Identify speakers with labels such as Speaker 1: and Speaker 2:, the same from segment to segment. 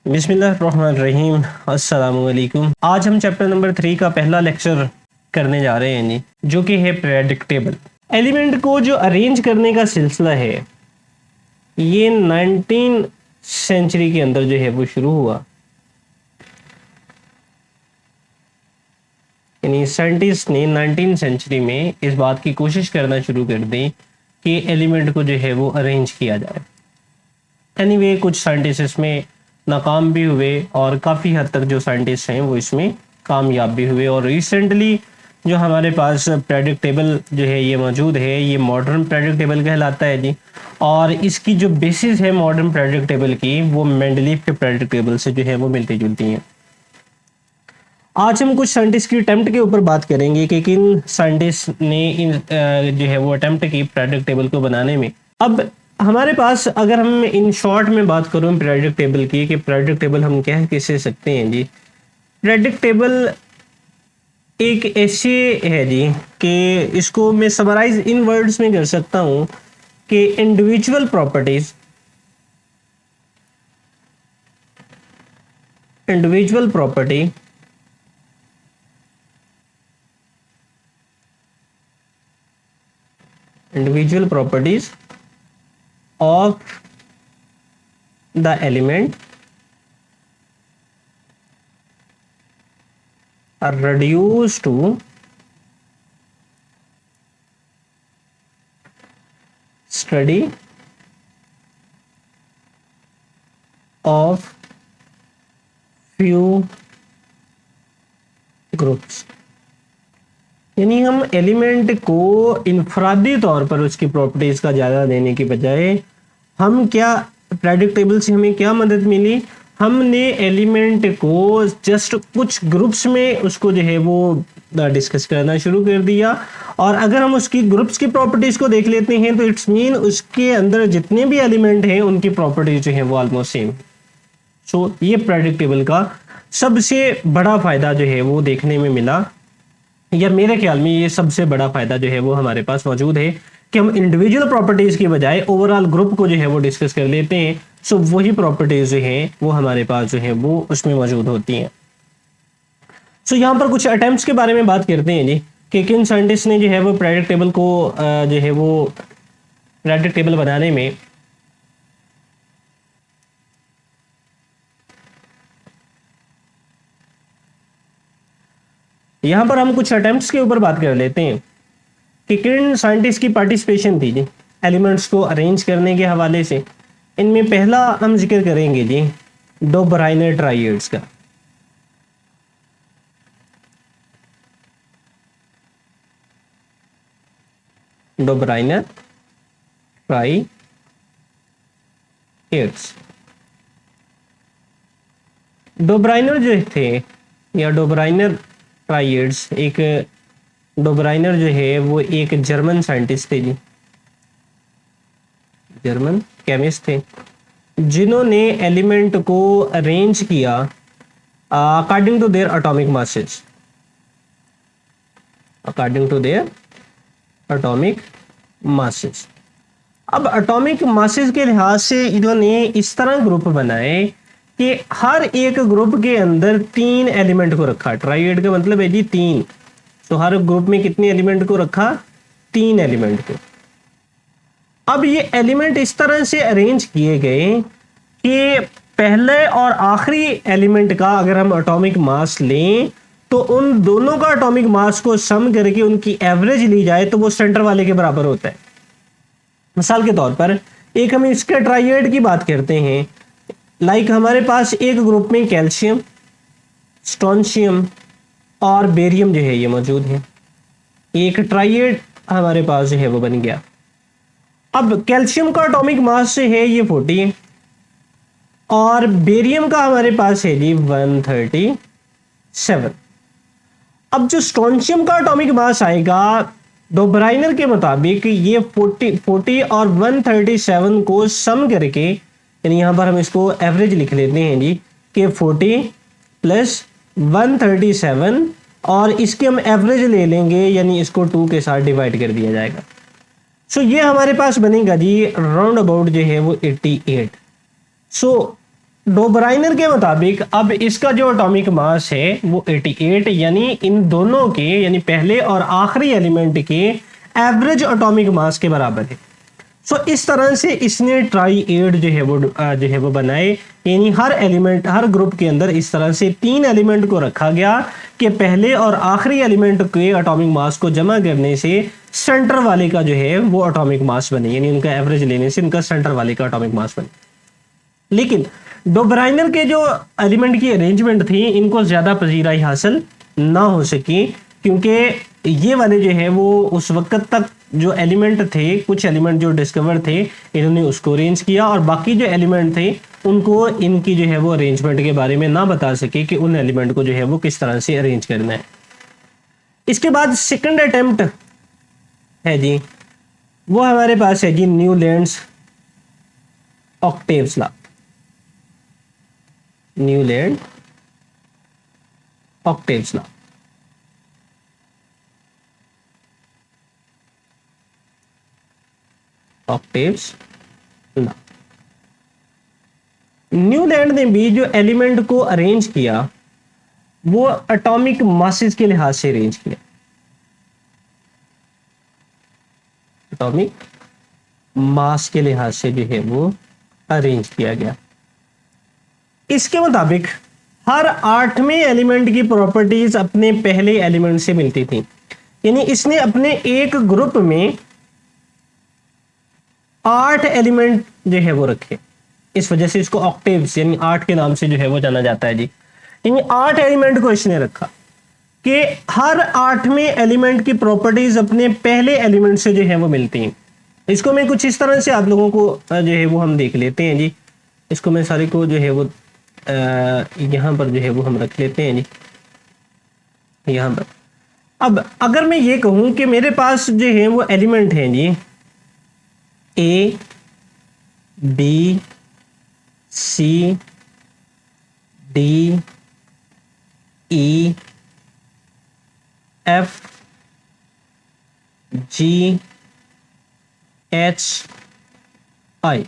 Speaker 1: बिस्मिल्लाहिर्रहमानिर्रहीम। अस्सलामुअलैकुम। आज हम चैप्टर नंबर 3 का पहला लेक्चर करने जा रहे हैं जी, जो कि है प्रेडिक्टेबल। एलिमेंट को जो अरेंज करने का सिलसिला है ये 19 सेंचुरी के अंदर जो है वो शुरू हुआ। यानी साइंटिस्ट ने 19 सेंचुरी में इस बात की कोशिश करना शुरू कर दी कि एलिमेंट को जो है वो अरेंज किया जाए। एनीवे कुछ साइंटिस्ट इसमें नाकाम भी हुए और काफ़ी हद तक जो साइंटिस्ट हैं वो इसमें कामयाब भी हुए। और रिसेंटली जो हमारे पास प्रेडिक्टेबल जो है ये मौजूद है, ये मॉडर्न प्रेडिक्टेबल कहलाता है जी। और इसकी जो बेसिस है मॉडर्न प्रेडिक्टेबल की वो मेंडलीव के प्रेडिक्टेबल से जो है वो मिलती जुलती हैं। आज हम कुछ साइंटिस्ट की अटेम्प्ट के ऊपर बात करेंगे कि किन साइंटिस्ट ने इन जो है वो अटेम्प्ट की प्रेडिक्टेबल को बनाने में। अब हमारे पास अगर हम इन शॉर्ट में बात करूं प्रेडिक्टेबल की कि प्रेडिक्टेबल हम कह किसे सकते हैं जी। प्रेडिक्टेबल एक ऐसे है जी कि इसको मैं समराइज इन वर्ड्स में कर सकता हूं कि individual property of the element are reduced to study of few groups। यानी हम एलिमेंट को इनफरादी तौर पर उसकी प्रॉपर्टीज का ज़्यादा देने की बजाय हम क्या प्रेडिक्टेबल से हमें क्या मदद मिली, हमने एलिमेंट को जस्ट कुछ ग्रुप्स में उसको जो है वो डिस्कस करना शुरू कर दिया। और अगर हम उसकी ग्रुप्स की प्रॉपर्टीज को देख लेते हैं तो इट्स मीन उसके अंदर जितने भी एलिमेंट हैं उनकी प्रॉपर्टीज जो है वो ऑलमोस्ट सेम। सो ये प्रेडिक्टेबल का सबसे बड़ा फायदा जो है वो देखने में मिला, या मेरे ख्याल में ये सबसे बड़ा फायदा जो है वो हमारे पास मौजूद है कि हम इंडिविजुअल प्रॉपर्टीज की बजाय ओवरऑल ग्रुप को जो है वो डिस्कस कर लेते हैं। सो वही प्रॉपर्टीज जो है वो हमारे पास जो है वो उसमें मौजूद होती हैं। सो यहाँ पर कुछ अटेम्प्ट्स के बारे में बात करते हैं जी कि किन साइंटिस्ट ने जो है वो प्रेडिक्टेबल को जो है वो प्रेडिक्टेबल बनाने में यहाँ पर हम कुछ अटेम्प्ट्स के ऊपर बात कर लेते हैं कि किन साइंटिस्ट की पार्टिसिपेशन थी जी एलिमेंट्स को अरेंज करने के हवाले से। इनमें पहला हम जिक्र करेंगे जी डो ब्राइनर ट्राइएड्स का। डो ब्राइनर ट्राइएड्स, डो ब्राइनर जो थे या डो ब्राइनर ट्राइएड्स, एक डो ब्राइनर जो है वो एक जर्मन साइंटिस्ट थे जी, जर्मन केमिस्ट थे जिन्होंने एलिमेंट को अरेंज किया according to their atomic masses. अब एटॉमिक मासेस के लिहाज से इन्होंने इस तरह ग्रुप बनाए कि हर एक ग्रुप के अंदर 3 एलिमेंट को रखा। ट्राइएड का मतलब है जी 3। तो हर ग्रुप में कितने एलिमेंट को रखा? 3 एलिमेंट को। अब ये एलिमेंट इस तरह से अरेंज किए गए कि पहले और आखिरी एलिमेंट का अगर हम एटॉमिक मास लें तो उन दोनों का एटॉमिक मास को सम करके उनकी एवरेज ली जाए तो वो सेंटर वाले के बराबर होता है। मिसाल के तौर पर एक हम इसके ट्राइएड की बात करते हैं, लाइक हमारे पास एक ग्रुप में कैल्शियम, स्ट्रोंशियम और बेरियम जो है ये मौजूद है। एक ट्राइएड हमारे पास जो है वो बन गया। अब कैल्शियम का एटॉमिक मास जो है ये 40 है और बेरियम का हमारे पास है जी 137। अब जो स्ट्रोंशियम का एटॉमिक मास आएगा डो ब्राइनर के मुताबिक ये 40 और 137 को सम करके, यानी यहाँ पर हम इसको एवरेज लिख लेते हैं जी कि 40 प्लस 137 और इसके हम एवरेज ले लेंगे, यानी इसको 2 के साथ डिवाइड कर दिया जाएगा। सो ये हमारे पास बनेगा जी राउंड अबाउट जो है वो 88। सो डोबराइनर के मुताबिक अब इसका जो एटॉमिक मास है वो 88, यानी इन दोनों के, यानी पहले और आखिरी एलिमेंट के एवरेज एटॉमिक मास के बराबर है। सो इस तरह से इसने ट्राई-एड जो है वो बनाए, यानी हर एलिमेंट, हर ग्रुप के अंदर इस तरह से 3 एलिमेंट को रखा गया कि पहले और आखिरी एलिमेंट के एटॉमिक मास को जमा करने से सेंटर वाले का जो है वो एटॉमिक मास बने, यानी उनका एवरेज लेने से उनका सेंटर वाले का एटॉमिक मास बने। लेकिन डोबराइनर के जो एलिमेंट की अरेंजमेंट थी इनको ज़्यादा पजीराई हासिल ना हो सकी, क्योंकि ये वाले जो है वो उस वक्त तक जो एलिमेंट थे, कुछ एलिमेंट जो डिस्कवर थे इन्होंने उसको अरेंज किया, और बाकी जो एलिमेंट थे उनको इनकी जो है वो अरेंजमेंट के बारे में ना बता सके कि उन एलिमेंट को जो है वो किस तरह से अरेंज करना है। इसके बाद सेकंड अटेम्प्ट है जी, वो हमारे पास है जी Newlands octaves law. Newland octaves law. Octaves law. Newland ने भी जो एलिमेंट को अरेंज किया वो एटॉमिक मासेस के लिहाज से अरेंज किया। एटॉमिक मास के लिहाज से जो है वो अरेंज किया गया। इसके मुताबिक हर 8वें एलिमेंट की प्रॉपर्टीज अपने पहले एलिमेंट से मिलती थी, यानी इसने अपने एक ग्रुप में 8 एलिमेंट जो है वो रखे, इस वजह से इसको ऑक्टेव्स यानी 8 के नाम से जो है वो जाना जाता है जी। यानी 8 एलिमेंट को इसने रखा कि हर 8वें एलिमेंट की प्रॉपर्टीज अपने पहले एलिमेंट से जो है वो मिलती हैं। इसको मैं कुछ इस तरह से आप लोगों को जो है वो हम देख लेते हैं जी। इसको मैं सारे को जो है वो यहाँ पर जो है वो हम रख लेते हैं जी, यहाँ पर। अब अगर मैं ये कहूँ कि मेरे पास जो है वो एलिमेंट हैं जी ए, बी, सी, डी, ई, एफ, जी, एच, आई।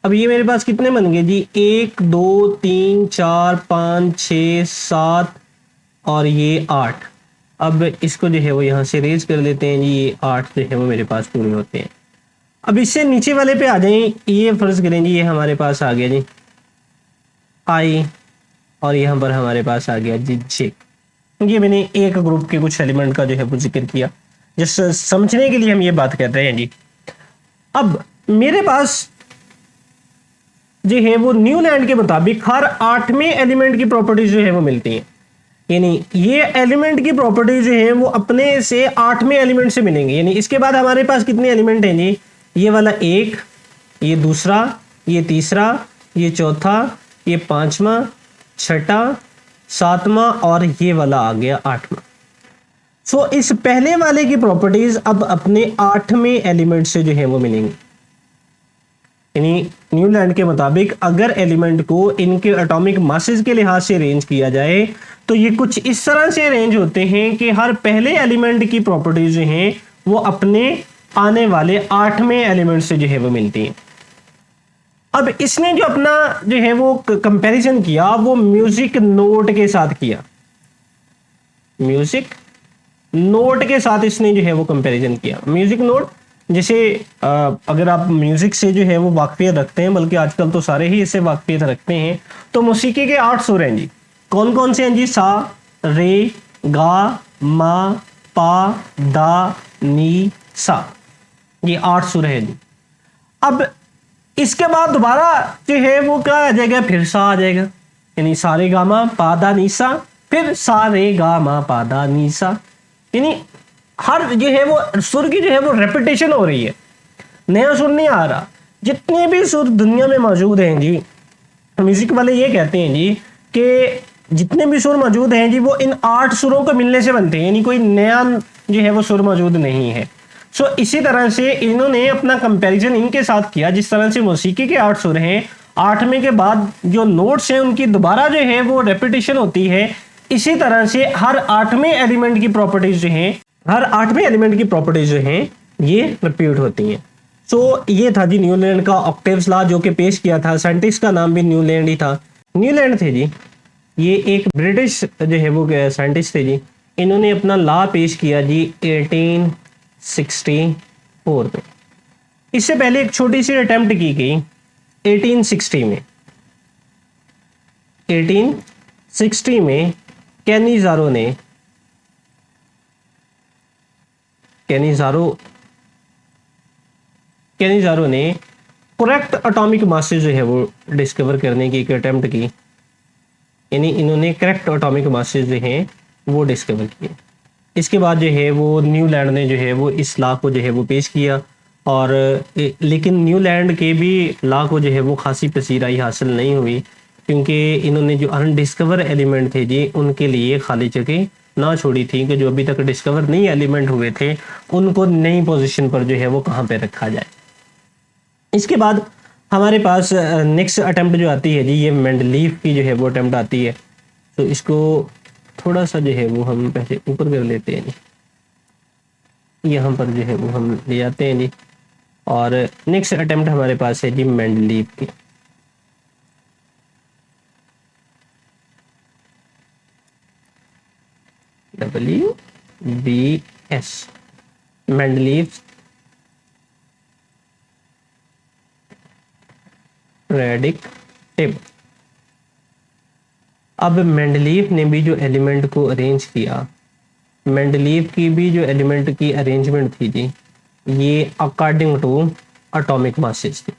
Speaker 1: अब ये मेरे पास कितने बन गए जी, 1 2 3 4 5 6 7 और ये 8। अब इसको जो है वो यहाँ से रेज कर लेते हैं जी, ये 8 जो है वो मेरे पास पूरे होते हैं। अब इससे नीचे वाले पे आ जाएं, ये फर्ज करें जी, ये हमारे पास आ गया जी आई, और यहाँ पर हमारे पास आ गया जी जे। ये मैंने एक ग्रुप के कुछ एलिमेंट का जो है वो जिक्र किया, जिस समझने के लिए हम ये बात कर रहे हैं जी। अब मेरे पास जो है वो न्यूलैंड के मुताबिक हर 8वें एलिमेंट की प्रॉपर्टीज जो है वो मिलती हैं, यानी ये एलिमेंट की प्रॉपर्टीज जो है वो अपने से 8वें एलिमेंट से मिलेंगे। यानी इसके बाद हमारे पास कितने एलिमेंट हैं जी, ये वाला 1, ये दूसरा, ये तीसरा, ये चौथा, ये 5वां, 6ठा, 7वां और ये वाला आ गया 8वां। सो इस पहले वाले की प्रॉपर्टीज अब अपने 8वें एलिमेंट से जो है वो मिलेंगी। यानी न्यूलैंड के मुताबिक अगर एलिमेंट को इनके एटॉमिक मासेस के लिहाज से अरेंज किया जाए तो ये कुछ इस तरह से अरेंज होते हैं कि हर पहले एलिमेंट की प्रॉपर्टीज जो हैं वो अपने आने वाले 8वें एलिमेंट से जो है वो मिलती हैं। अब इसने जो अपना जो है वो कंपैरिजन किया वो म्यूजिक नोट के साथ किया। म्यूजिक नोट के साथ इसने जो है वो कंपैरिजन किया। म्यूजिक नोट जैसे अगर आप म्यूजिक से जो है वो वाकफियत रखते हैं, बल्कि आजकल तो सारे ही इससे वाकफियत रखते हैं, तो मौसीकी के 8 सुर हैं जी। कौन कौन से हैं जी, सा, रे, गा, मा, पा, दा, नी, सा, ये 8 सुर हैं जी। अब इसके बाद दोबारा जो है वो क्या आ जाएगा, फिर सा आ जाएगा, यानी सा रे गा मा पा दा नी सा, फिर सा रे गा मा पा दा नी सा। यानी हर जो है वो सुर की जो है वो रेपिटेशन हो रही है, नया सुर नहीं आ रहा। जितने भी सुर दुनिया में मौजूद हैं जी, म्यूजिक वाले ये कहते हैं जी कि जितने भी सुर मौजूद हैं जी वो इन 8 सुरों को मिलने से बनते हैं, यानी कोई नया जो है वो सुर मौजूद नहीं है। सो इसी तरह से इन्होंने अपना कंपैरिजन इनके साथ किया, जिस तरह से मौसीकी के 8 सुर हैं, 8वें के बाद जो नोट्स हैं उनकी दोबारा जो है वो रेपिटेशन होती है। इसी तरह से हर 8वें एलिमेंट की प्रॉपर्टीज जो हैं, हर 8वें एलिमेंट की प्रॉपर्टीज जो हैं ये रिपीट होती हैं। सो ये था जी न्यूलैंड का ऑक्टेव्स लॉ जो कि पेश किया था। साइंटिस्ट का नाम भी न्यूलैंड ही था। न्यूलैंड थे जी, ये एक ब्रिटिश जो है वो साइंटिस्ट थे जी। इन्होंने अपना लॉ पेश किया जी 1864 में। इससे पहले एक छोटी सी अटेम्प्ट की गई 1860 में। 1860 में कैनिज़ारो ने करेक्ट एटॉमिक मासेस जो है वो डिस्कवर करने की एक अटेम्प्ट की। यानी इन्होंने करेक्ट एटॉमिक मासेस जो हैं वो डिस्कवर किए। इसके बाद जो है वो न्यूलैंड ने जो है वो इस लॉ को जो है वो पेश किया। और लेकिन न्यूलैंड के भी लॉ को जो है वो खासी पसीराई हासिल नहीं हुई, क्योंकि इन्होंने जो अनडिस्कवर एलिमेंट थे जी उनके लिए खाली जगह ना छोड़ी थी कि जो अभी तक डिस्कवर नहीं एलिमेंट हुए थे उनको नई पोजीशन पर जो है वो कहाँ पे रखा जाए। इसके बाद हमारे पास नेक्स्ट अटेम्प्ट जो आती है जी, ये मेंडलीफ की जो है वो अटेम्प्ट आती है। तो इसको थोड़ा सा जो है वो हम पहले ऊपर कर लेते हैं जी, यहाँ पर जो है वो हम ले आते हैं जी। और नेक्स्ट अटेम्प्ट हमारे पास है जी मेंडलीफ की। WBS Mendeleev periodic table. अब मेंडलीफ ने भी जो एलिमेंट को अरेंज किया, मेंडलीफ की भी जो एलिमेंट की अरेंजमेंट थी जी, ये अकॉर्डिंग टू एटॉमिक मासेस थी।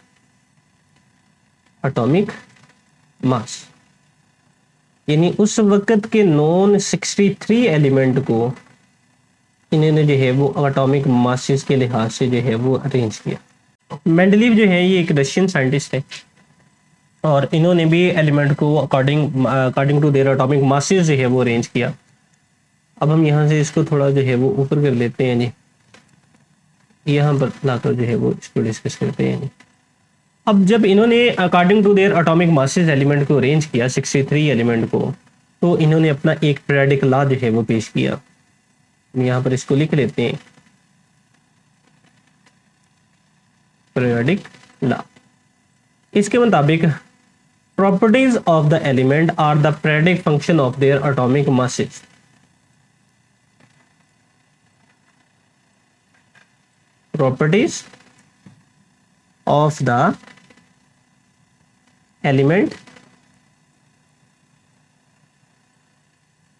Speaker 1: एटॉमिक मास यानी उस वक्त के नॉन 63 एलिमेंट को इन्होंने जो है वो एटॉमिक मासेस के लिहाज से जो है वो अरेंज किया। मेंडलीफ जो है ये एक रशियन साइंटिस्ट है और इन्होंने भी एलिमेंट को according to their atomic masses जो है वो अरेंज किया। अब हम यहाँ से इसको थोड़ा जो है वो ऊपर कर लेते हैं जी, यहाँ पर लाकर जो है वो इसको डिस्कस करते हैं जी। अब जब इन्होंने according to their atomic masses element को अरेंज किया 63 एलिमेंट को, तो इन्होंने अपना एक पीरियोडिक लॉ जो है वो पेश किया। यहाँ पर इसको लिख लेते हैं, पीरियोडिक लॉ। इसके मुताबिक properties of the element are the periodic function of their atomic masses. Properties of the element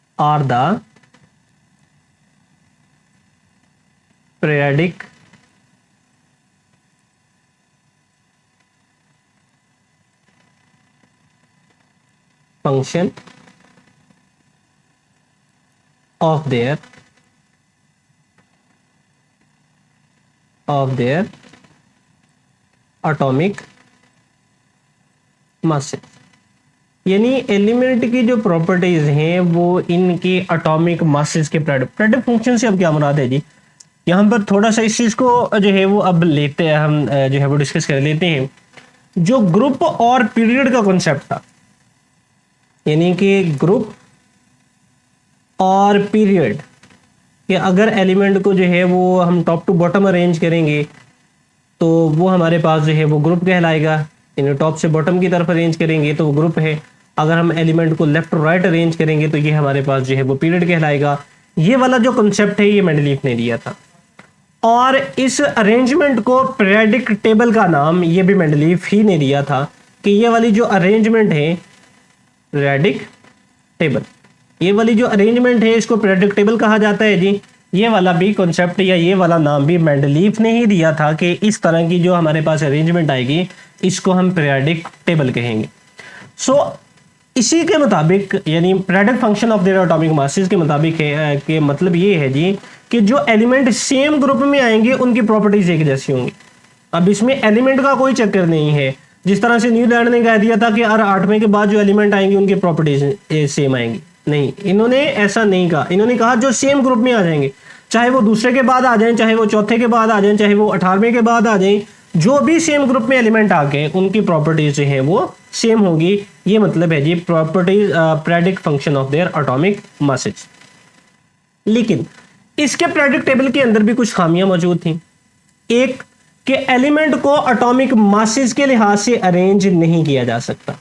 Speaker 1: are the periodic function of their atomic masses। यानी एलिमेंट की जो प्रॉपर्टीज हैं वो इनके एटॉमिक मासेस के प्रेडिक्ट फंक्शन से अब क्या मुराद है जी। यहाँ पर थोड़ा सा इस चीज को जो है वो अब लेते हैं, हम जो है वो डिस्कस कर लेते हैं। जो ग्रुप और पीरियड का कॉन्सेप्ट था, यानी कि ग्रुप और पीरियड कि अगर एलिमेंट को जो है वो हम टॉप टू बॉटम अरेंज करेंगे तो वो हमारे पास जो है वो ग्रुप कहलाएगा। यानी टॉप से बॉटम की तरफ अरेंज करेंगे तो वो ग्रुप है। अगर हम एलिमेंट को लेफ्ट टू राइट अरेंज करेंगे तो ये हमारे पास जो है वो पीरियड कहलाएगा। ये वाला जो कॉन्सेप्ट है ये मेंडलीफ ने दिया था और इस अरेंजमेंट को पीरियोडिक टेबल का नाम ये भी मेंडलीफ ही ने दिया था कि ये वाली जो अरेंजमेंट है पीरियोडिक टेबल, ये वाली जो अरेंजमेंट है इसको पीरियोडिक टेबल कहा जाता है जी। ये वाला भी कॉन्सेप्ट या ये वाला नाम भी मेंडलीफ ने ही दिया था कि इस तरह की जो हमारे पास अरेंजमेंट आएगी इसको हम पीरियोडिक टेबल कहेंगे। सो इसी के मुताबिक यानी periodic function of their atomic masses के मुताबिक है कि मतलब ये है जी कि जो एलिमेंट सेम ग्रुप में आएंगे उनकी प्रॉपर्टीज एक जैसी होंगी। अब इसमें एलिमेंट का कोई चक्कर नहीं है, जिस तरह से न्यूलैंड ने कह दिया था कि हर 8वें के बाद जो एलिमेंट आएंगे उनकी प्रॉपर्टीज सेम आएंगी। नहीं, इन्होंने ऐसा नहीं कहा। इन्होंने कहा जो सेम ग्रुप में आ जाएंगे, चाहे वो दूसरे के बाद आ जाएं, चाहे वो चौथे के बाद आ जाएं, चाहे वो 18वें के बाद आ जाएं, जो भी सेम ग्रुप में एलिमेंट आ गए उनकी प्रॉपर्टीज जो है वो सेम होगी। ये मतलब है जी properties periodic function of their atomic masses. लेकिन इसके पीरियोडिक टेबल के अंदर भी कुछ खामियां मौजूद थी। एक कि एलिमेंट को एटॉमिक मासेस के लिहाज से अरेंज नहीं किया जा सकता,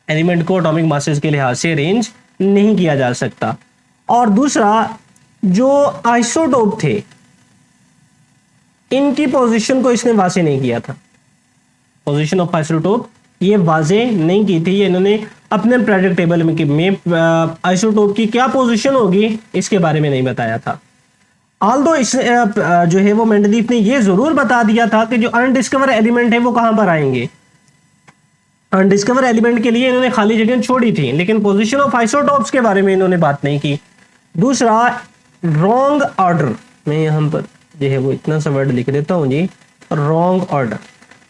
Speaker 1: एलिमेंट को एटॉमिक मासेस के लिहाज से अरेंज नहीं किया जा सकता। और दूसरा, जो आइसोटोप थे इनकी पोजीशन को इसने वाजे नहीं किया था, पोजीशन ऑफ आइसोटोप ये वाजे नहीं की थी, ये इन्होंने अपने पीरियोडिक टेबल में आइसोटोप की क्या पोजीशन होगी इसके बारे में नहीं बताया था। ऑल्दो इस जो है वो मेंडलीफ ने ये जरूर बता दिया था कि जो अनडिस्कवर एलिमेंट है वो कहां पर आएंगे, अनडिस्कवर एलिमेंट के लिए इन्होंने खाली जगह छोड़ी थी, लेकिन पोजीशन ऑफ आइसोटोप्स के बारे में इन्होंने बात नहीं की। दूसरा, रॉन्ग ऑर्डर, मैं यहाँ पर जो है वो इतना सा वर्ड लिख देता हूँ जी, रॉन्ग ऑर्डर,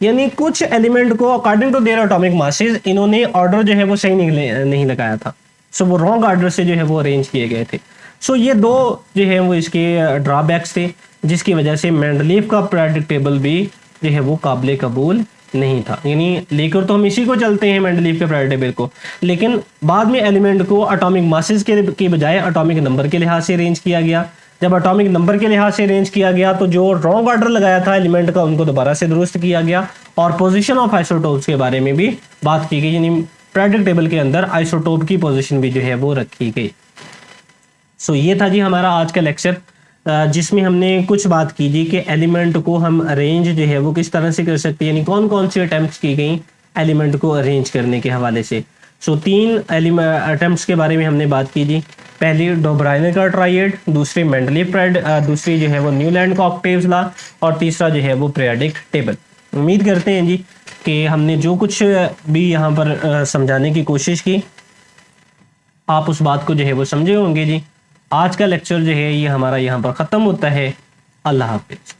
Speaker 1: यानी कुछ एलिमेंट को according to their atomic masses इन्होंने ऑर्डर जो है वो सही नहीं लगाया था, सो वो रॉन्ग ऑर्डर से जो है वो अरेंज किए गए थे। सो ये दो जो है वो इसके ड्रॉबैक्स थे, जिसकी वजह से मेंडलीफ का पीरियोडिक टेबल भी जो है वो काबिल कबूल नहीं था। यानी लेकर तो हम इसी को चलते हैं मेंडलीफ के पीरियोडिक टेबल को, लेकिन बाद में एलिमेंट को एटॉमिक मासेस के बजाय एटॉमिक नंबर के लिहाज से अरेंज किया गया। जब एटॉमिक नंबर के लिहाज से अरेंज किया गया तो जो रॉन्ग ऑर्डर लगाया था एलिमेंट का उनको दोबारा से दुरुस्त किया गया, और पोजीशन ऑफ आइसोटोप्स के बारे में भी बात की गई, यानी पीरियोडिक टेबल के अंदर आइसोटोप की पोजीशन भी जो है वो रखी गई। सो ये था जी हमारा आज का लेक्चर, जिसमें हमने कुछ बात की जी कि एलिमेंट को हम अरेंज जो है वो किस तरह से कर सकते हैं, यानी कौन कौन सी अटेम्प्ट्स की गई एलिमेंट को अरेंज करने के हवाले से। सो 3 अटेम्प्ट्स के बारे में हमने बात की जी। पहली डोब्राइनर का ट्राइएड, दूसरी मेंडलीफ दूसरी जो है वो न्यूलैंड का ऑक्टेव्स लॉ, और तीसरा जो है वो पीरियोडिक टेबल। उम्मीद करते हैं जी कि हमने जो कुछ भी यहाँ पर समझाने की कोशिश की आप उस बात को जो है वो समझे होंगे जी। आज का लेक्चर जो है ये हमारा यहाँ पर ख़त्म होता है। अल्लाह हाफिज़।